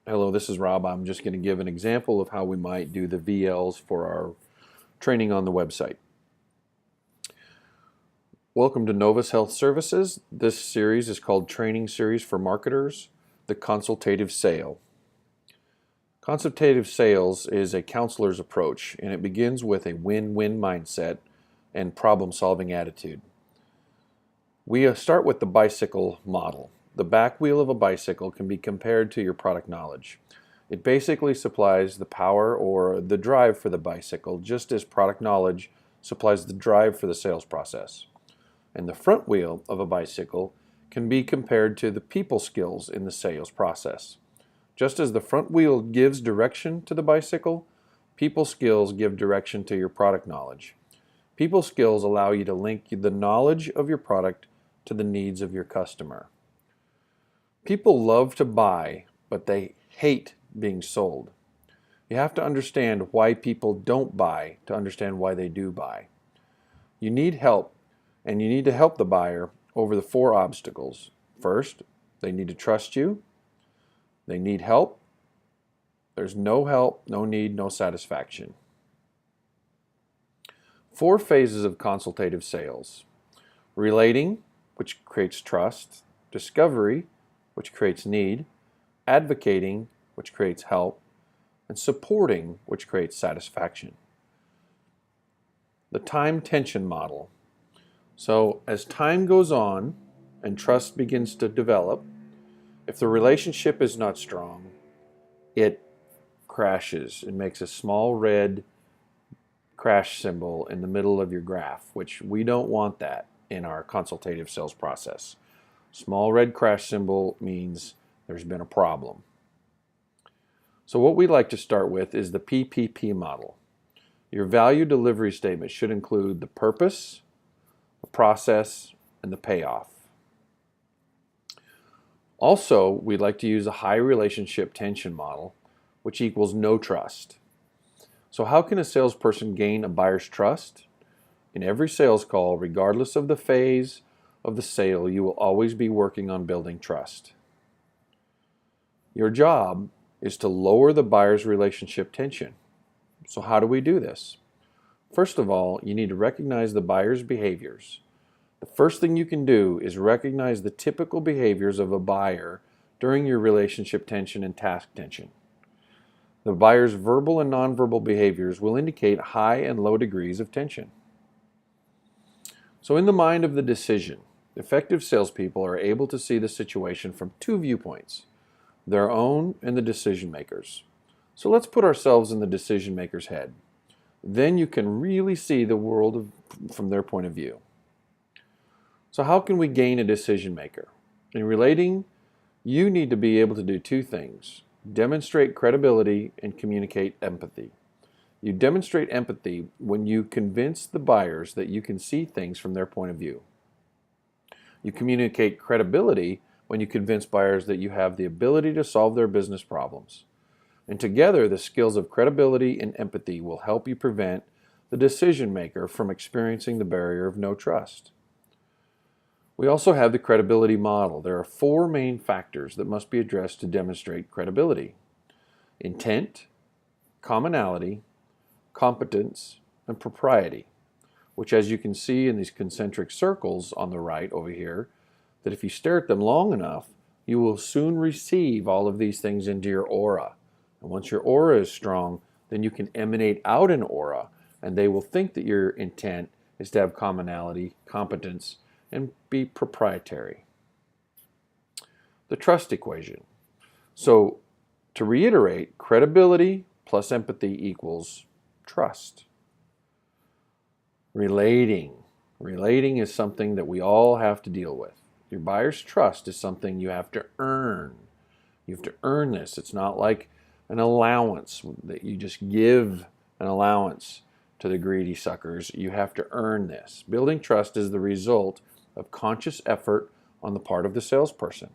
Hello, this is Rob. I'm just going to give an example of how we might do the VLs for our training on the website. Welcome to Novus Health Services. This series is called Training Series for Marketers, the Consultative Sale. Consultative sales is a counselor's approach, and it begins with a win-win mindset and problem-solving attitude. We start with the bicycle model. The back wheel of a bicycle can be compared to your product knowledge. It basically supplies the power or the drive for the bicycle, just as product knowledge supplies the drive for the sales process. And the front wheel of a bicycle can be compared to the people skills in the sales process. Just as the front wheel gives direction to the bicycle, people skills give direction to your product knowledge. People skills allow you to link the knowledge of your product to the needs of your customer. People love to buy, but they hate being sold. You have to understand why people don't buy to understand why they do buy. You need help, and you need to help the buyer over the 4 obstacles. First, they need to trust you. They need help. There's no help, no need, no satisfaction. 4 phases of consultative sales. Relating, which creates trust. Discovery, which creates need. Advocating, which creates help. And supporting, which creates satisfaction. The time tension model. So as time goes on and trust begins to develop, if the relationship is not strong, it crashes. It makes a small red crash symbol in the middle of your graph, which we don't want that in our consultative sales process. Small red crash symbol means there's been a problem. So what we like to start with is the PPP model. Your value delivery statement should include the purpose, the process, and the payoff. Also, we'd like to use a high relationship tension model, which equals no trust. So how can a salesperson gain a buyer's trust? In every sales call, regardless of the phase of the sale, you will always be working on building trust. Your job is to lower the buyer's relationship tension. So how do we do this? First of all, you need to recognize the buyer's behaviors. The first thing you can do is recognize the typical behaviors of a buyer during your relationship tension and task tension. The buyer's verbal and nonverbal behaviors will indicate high and low degrees of tension. So in the mind of the decision, effective salespeople are able to see the situation from 2 viewpoints, their own and the decision maker's. So let's put ourselves in the decision maker's head. Then you can really see the world from their point of view. So how can we gain a decision maker? In relating, you need to be able to do 2 things: demonstrate credibility and communicate empathy. You demonstrate empathy when you convince the buyers that you can see things from their point of view. You communicate credibility when you convince buyers that you have the ability to solve their business problems. And together, the skills of credibility and empathy will help you prevent the decision maker from experiencing the barrier of no trust. We also have the credibility model. There are 4 main factors that must be addressed to demonstrate credibility: intent, commonality, competence, and propriety, which, as you can see in these concentric circles on the right over here, that if you stare at them long enough, you will soon receive all of these things into your aura. And once your aura is strong, then you can emanate out an aura, and they will think that your intent is to have commonality, competence, and be proprietary. The trust equation. So to reiterate, credibility plus empathy equals trust. Relating. Relating is something that we all have to deal with. Your buyer's trust is something you have to earn. You have to earn this. It's not like an allowance that you just give an allowance to the greedy suckers. You have to earn this. Building trust is the result of conscious effort on the part of the salesperson.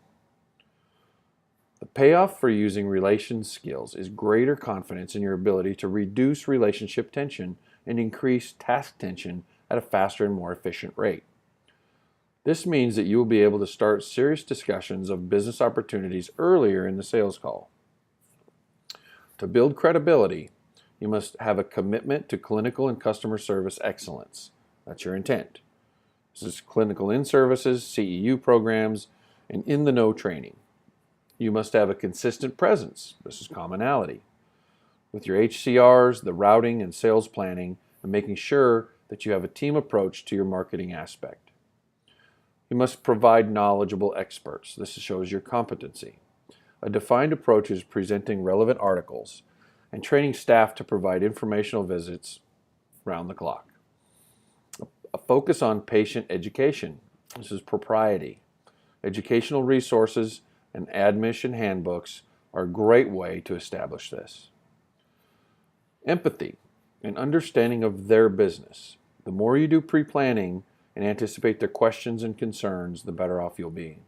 The payoff for using relation skills is greater confidence in your ability to reduce relationship tension and increase task tension at a faster and more efficient rate. This means that you will be able to start serious discussions of business opportunities earlier in the sales call. To build credibility, you must have a commitment to clinical and customer service excellence. That's your intent. This is clinical in-services, CEU programs, and in-the-know training. You must have a consistent presence. This is commonality. With your HCRs, the routing and sales planning, and making sure that you have a team approach to your marketing aspect. You must provide knowledgeable experts. This shows your competency. A defined approach is presenting relevant articles and training staff to provide informational visits round the clock. A focus on patient education. This is propriety. Educational resources and admission handbooks are a great way to establish this. Empathy and understanding of their business. The more you do pre-planning and anticipate their questions and concerns, the better off you'll be.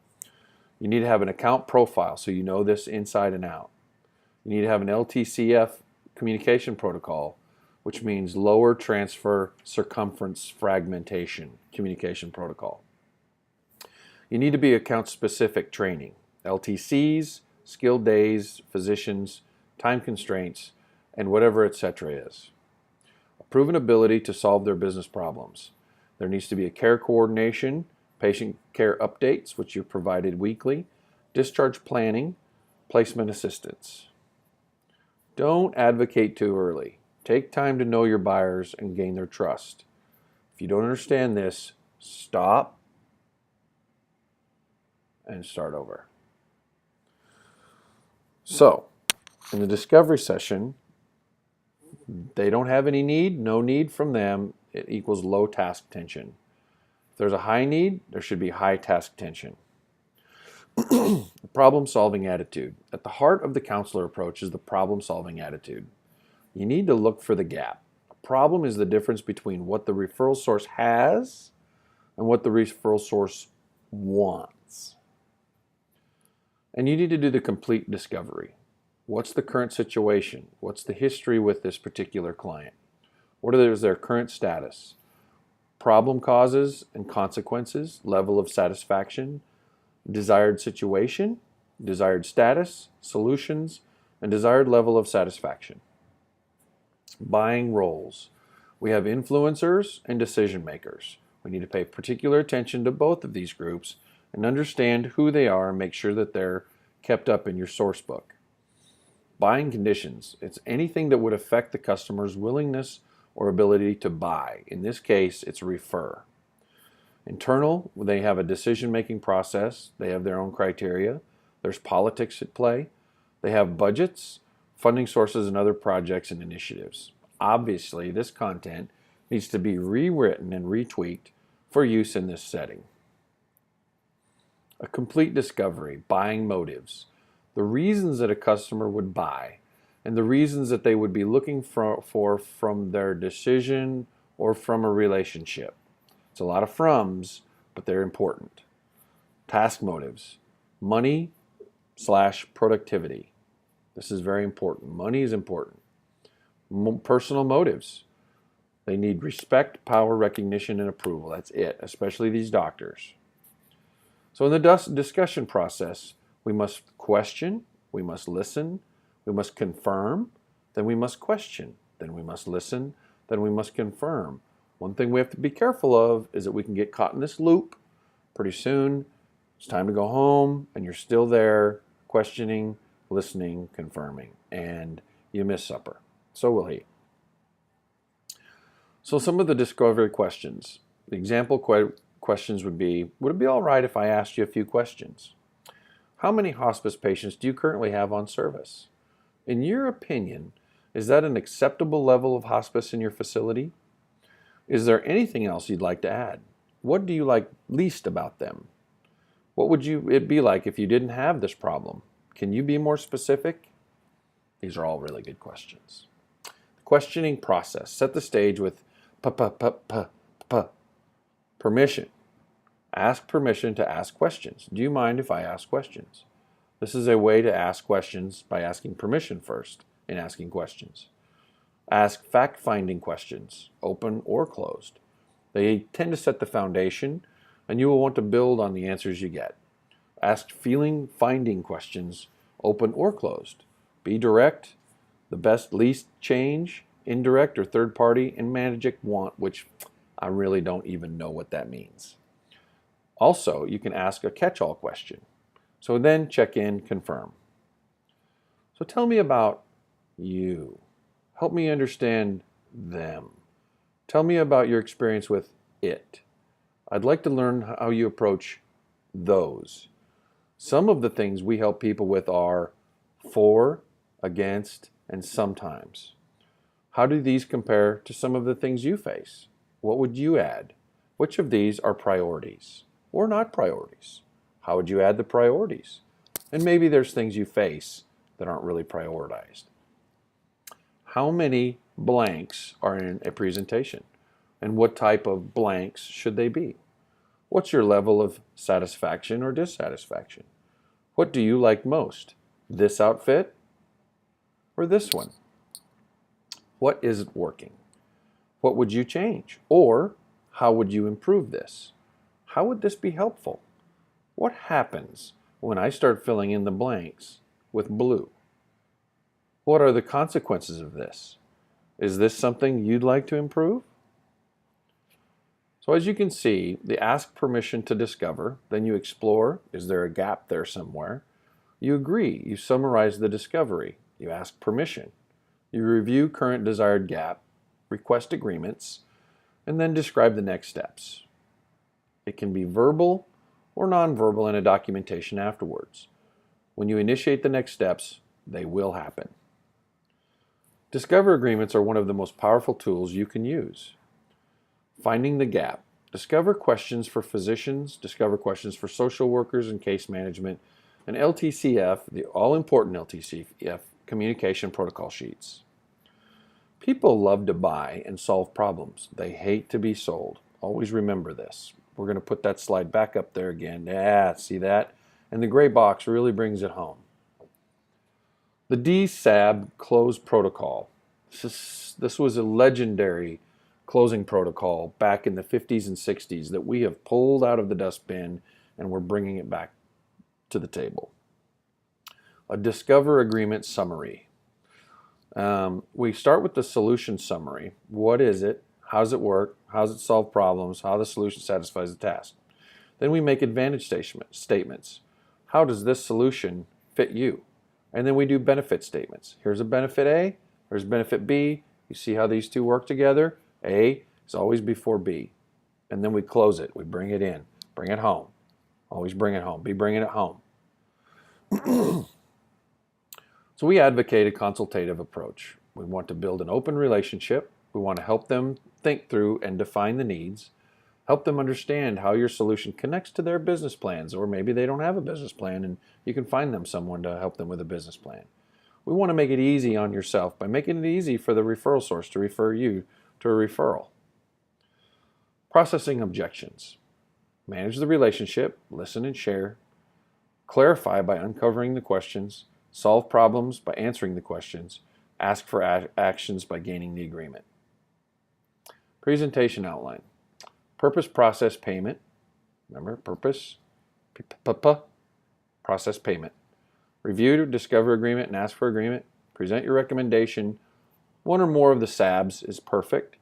You need to have an account profile so you know this inside and out. You need to have an LTCF communication protocol, which means lower transfer circumference fragmentation communication protocol. You need to be account-specific training, LTCs, skilled days, physicians, time constraints, and whatever etc. is. A proven ability to solve their business problems. There needs to be a care coordination, patient care updates, which you're provided weekly, discharge planning, placement assistance. Don't advocate too early. Take time to know your buyers and gain their trust. If you don't understand this, stop and start over. So, in the discovery session, they don't have any need, no need from them. It equals low task tension. If there's a high need, there should be high task tension. Problem-solving attitude. At the heart of the counselor approach is the problem-solving attitude. You need to look for the gap. A problem is the difference between what the referral source has and what the referral source wants. And you need to do the complete discovery. What's the current situation? What's the history with this particular client? What is their current status? Problem causes and consequences, level of satisfaction, desired situation, desired status, solutions, and desired level of satisfaction. Buying roles. We have influencers and decision makers. We need to pay particular attention to both of these groups and understand who they are and make sure that they're kept up in your source book. Buying conditions. It's anything that would affect the customer's willingness or ability to buy. In this case, it's refer. Internal, they have a decision-making process. They have their own criteria. There's politics at play. They have budgets, funding sources, and other projects and initiatives. Obviously, this content needs to be rewritten and retweaked for use in this setting. A complete discovery, buying motives. The reasons that a customer would buy and the reasons that they would be looking for from their decision or from a relationship. It's a lot of froms, but they're important. Task motives. Money/productivity. This is very important. Money is important. Personal motives. They need respect, power, recognition, and approval. That's it, especially these doctors. So in the discussion process, we must question, we must listen, we must confirm, then we must question, then we must listen, then we must confirm. One thing we have to be careful of is that we can get caught in this loop. Pretty soon, it's time to go home, and you're still there questioning, listening, confirming, and you miss supper. So will he. So some of the discovery questions. The example questions would be it be all right if I asked you a few questions? How many hospice patients do you currently have on service? In your opinion, is that an acceptable level of hospice in your facility? Is there anything else you'd like to add? What do you like least about them? What would it be like if you didn't have this problem? Can you be more specific? These are all really good questions. The questioning process. Set the stage with permission. Ask permission to ask questions. Do you mind if I ask questions? This is a way to ask questions by asking permission first in asking questions. Ask fact-finding questions, open or closed. They tend to set the foundation, and you will want to build on the answers you get. Ask feeling-finding questions, open or closed. Be direct, the best least change, indirect or third party, and magic want, which I really don't even know what that means. Also, you can ask a catch-all question. So then check in, confirm. So tell me about you. Help me understand them. Tell me about your experience with it. I'd like to learn how you approach those. Some of the things we help people with are for, against, and sometimes. How do these compare to some of the things you face? What would you add? Which of these are priorities or not priorities? How would you add the priorities? And maybe there's things you face that aren't really prioritized. How many blanks are in a presentation? And what type of blanks should they be? What's your level of satisfaction or dissatisfaction? What do you like most? This outfit or this one? What isn't working? What would you change? Or how would you improve this? How would this be helpful? What happens when I start filling in the blanks with blue? What are the consequences of this? Is this something you'd like to improve? So as you can see, they ask permission to discover, then you explore, is there a gap there somewhere? You agree, you summarize the discovery, you ask permission, you review current desired gap, request agreements, and then describe the next steps. It can be verbal or nonverbal in a documentation afterwards. When you initiate the next steps, they will happen. Discover agreements are one of the most powerful tools you can use. Finding the gap. Discover questions for physicians, discover questions for social workers and case management, and LTCF, the all-important LTCF communication protocol sheets. People love to buy and solve problems. They hate to be sold. Always remember this. We're going to put that slide back up there again. Yeah, see that? And the gray box really brings it home. The DSAB close protocol. This was a legendary closing protocol back in the 50s and 60s that we have pulled out of the dustbin and we're bringing it back to the table. A discover agreement summary. We start with the solution summary. What is it? How does it work? How does it solve problems? How the solution satisfies the task? Then we make advantage statements. How does this solution fit you? And then we do benefit statements. Here's a benefit A, here's benefit B. You see how these two work together? A is always before B. And then we close it. We bring it in. Bring it home. Always bring it home. Be bringing it home. So we advocate a consultative approach. We want to build an open relationship. We want to help them think through and define the needs. Help them understand how your solution connects to their business plans, or maybe they don't have a business plan and you can find them someone to help them with a business plan. We want to make it easy on yourself by making it easy for the referral source to refer you to a referral. Processing objections. Manage the relationship, listen and share. Clarify by uncovering the questions. Solve problems by answering the questions. Ask for actions by gaining the agreement. Presentation outline. Purpose, process, payment. Remember, purpose, process, payment. Review, discover agreement, and ask for agreement. Present your recommendation. One or more of the SABs is perfect.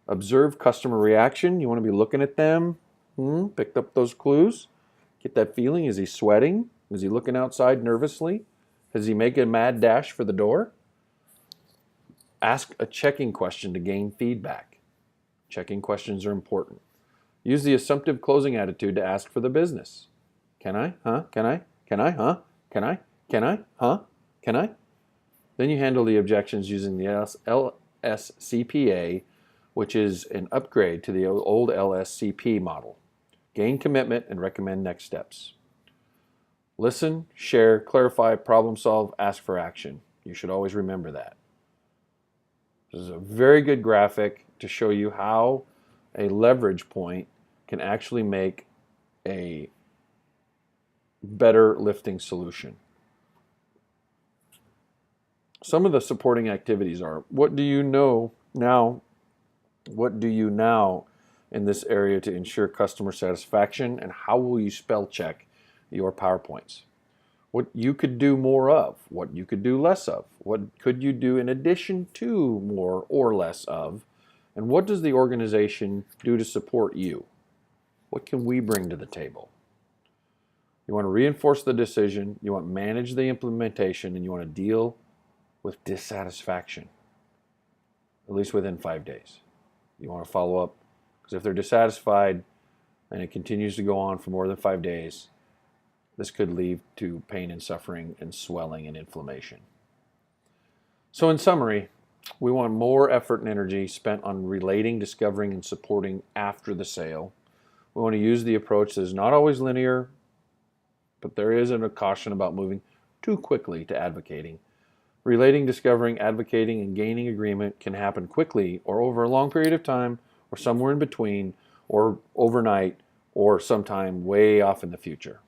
Observe customer reaction. You want to be looking at them. Picked up those clues. Get that feeling. Is he sweating? Is he looking outside nervously? Does he make a mad dash for the door? Ask a checking question to gain feedback. Checking questions are important. Use the assumptive closing attitude to ask for the business. Can I? Huh? Can I? Can I? Huh? Can I? Can I? Huh? Can I? Then you handle the objections using the LSCPA, which is an upgrade to the old LSCP model. Gain commitment and recommend next steps. Listen, share, clarify, problem solve, ask for action. You should always remember that. This is a very good graphic to show you how a leverage point can actually make a better lifting solution. Some of the supporting activities are, what do you know now? What do you now in this area to ensure customer satisfaction, and how will you spell check your PowerPoints? what you could do more of, what you could do less of, what could you do in addition to more or less of, and what does the organization do to support you? What can we bring to the table? You want to reinforce the decision, you want to manage the implementation, and you want to deal with dissatisfaction, at least within 5 days. You want to follow up, because if they're dissatisfied and it continues to go on for more than 5 days, this could lead to pain and suffering and swelling and inflammation. So in summary, we want more effort and energy spent on relating, discovering, and supporting after the sale. We want to use the approach that is not always linear, but there is a caution about moving too quickly to advocating. Relating, discovering, advocating, and gaining agreement can happen quickly or over a long period of time or somewhere in between or overnight or sometime way off in the future.